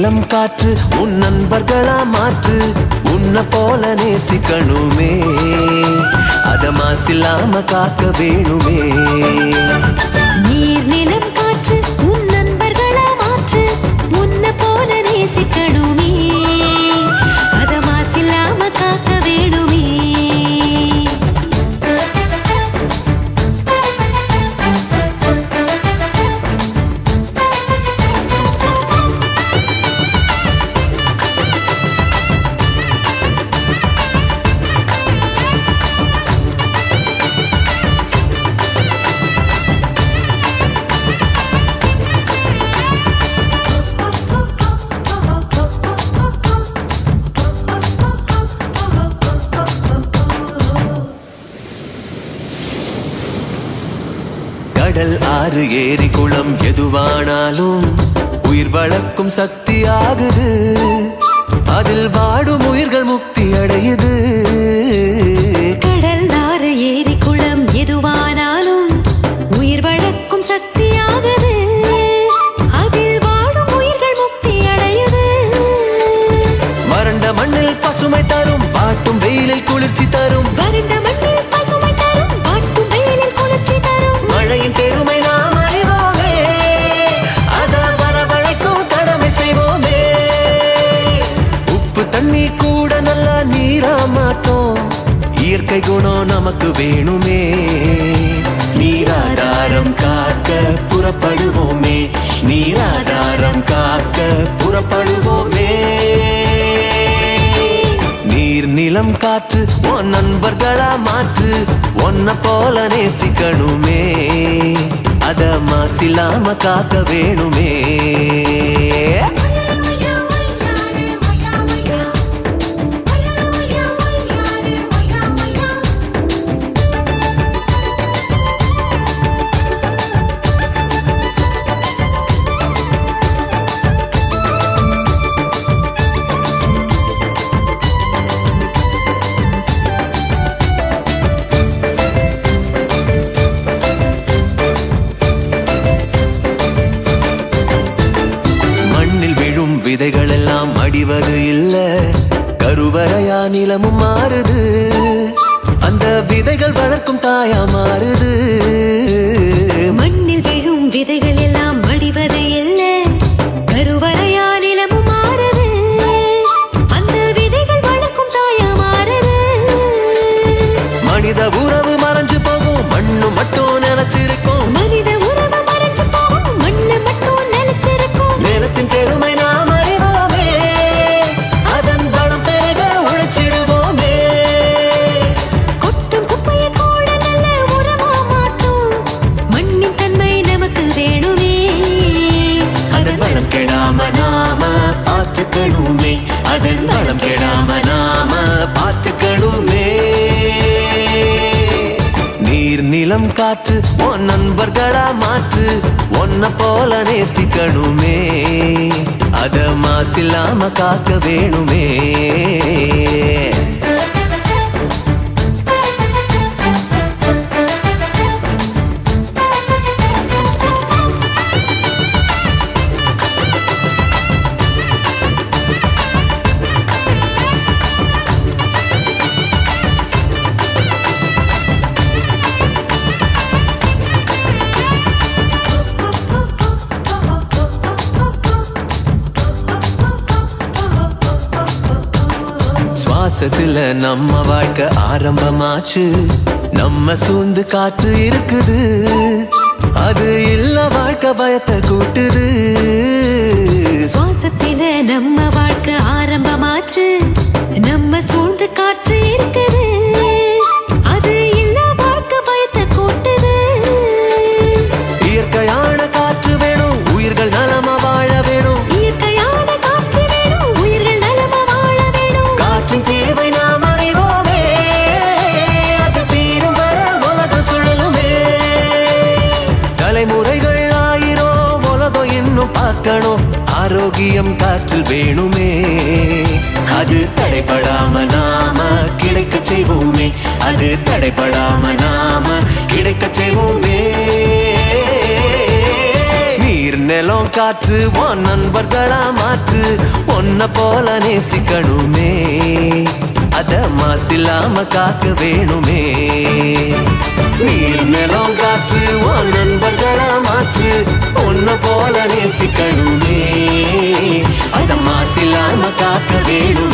நீளம் காற்று உன் நண்பர்களா மாற்று உன்னை போல நேசிக்கணுமே அத மாசில்லாம காக்க வேணுமே நீர் நிலம் காற்று உன் நண்பர்களா மாற்று உன்னை போல நேசிக்கணுமே அத மாசில்லாம காக்க வேணுமே கடல் ஆறு ஏரி குளம் எதுவானாலும் உயிர் வளர்க்கும் சக்தி ஆகுது அதில் வாடும் உயிர்கள் முக்தி அடையுது கடல் ஆறு ஏரி குளம் எதுவானாலும் உயிர் வளர்க்கும் சக்தி ஆகுது அதில் வாடும் உயிர்கள் முக்தி அடையுது வறண்ட மண்ணில் பசுமை தரும் பாட்டும் வெயிலில் குளிர்ச்சி தரும் வறண்ட மண்ணில் பசுமை தரும் பாட்டும் வெயிலில் குளிர்ச்சி தரும் மழையின் பெருமை நாம் அறிவோமே அத வரவழைக்கும் கடமை செய்வோமே உப்பு தண்ணி கூட நல்ல நீரா மாட்டோம் இயற்கை குணம் நமக்கு வேணுமே நீராதாரம் காக்க புறப்படுவோமே நீராதாரம் காக்க புறப்படுவோமே நீர் நிலம் காற்று உன் நண்பர்களா மாற்று உன்னை போல நேசிக்கணுமே அத மாசில்லாம காக்க வேணுமே விதைகள் எல்லாம் அடிவது இல்ல கருவறையா நிலமும் மாறுது அந்த விதைகள் வளர்க்கும் தாயா மாறுது மண்ணில் விழும் விதைகள் எல்லாம் அடிவது இல்ல கருவறையா நிலமும் மாறுது அந்த விதைகள் வளர்க்கும் தாயா மாறுது மனித உறவு மறைஞ்சு போகும் மண்ணு மட்டும் நினைச்சிருக்கும் மனித உறவு மறைஞ்சு போகும் மண்ணு மட்டும் நினைச்சிருக்கும் நிலத்தின் பெருமை நாம் அதன் வளம் கெடாம நாம பார்த்துக்கணுமே நீர் நிலம் காற்று உன் நண்பர்களா மாற்று உன்னை போல நேசிக்கணுமே அத மாசில்லாம காக்க வேணுமே சுவாசத்துல நம்ம வாழ்க்கை ஆரம்பமாச்சு நம்ம சூழ்ந்து காற்று இருக்குது அது இல்ல வாழ்க்கை பயத்தை கூட்டுது சுவாசத்தில நம்ம வாழ்க்கை ஆரம்பமாச்சு நம்ம சூழ்ந்து காற்று இருக்குது அது இல்ல வாழ்க்கை பயத்தை கூட்டுது இயற்கையான காற்று வேணும் உயிர்கள் நலமா வாழ வேணும் இயற்கையான காற்று வேணும் உயிர்கள் நலமா வாழ வேணும் காற்றின் தேவை நாம் அறிவோமே அது தீரும் வர உலகம் சுழலுமே தலைமுறைகள் ஆயிரம் உலகம் இன்னும் பார்க்கணும் ஆரோக்கியம் காற்றில் வேணுமே அது தடைபடாம நாம கிடைக்க செய்வோமே அது தடைபடாம நாம கிடைக்க செய்வோமே நீர் நிலம் காற்று உன் நண்பர்களா மாற்று உன்னை போல நேசிக்கணுமே அத மாசில்லாம காக்க வேணுமே நீர் நிலம் காற்று உன் நண்பர்களா மாற்று உன்னை போல நேசிக்கணுமே அத மாசில்லாம காக்க வேணுமே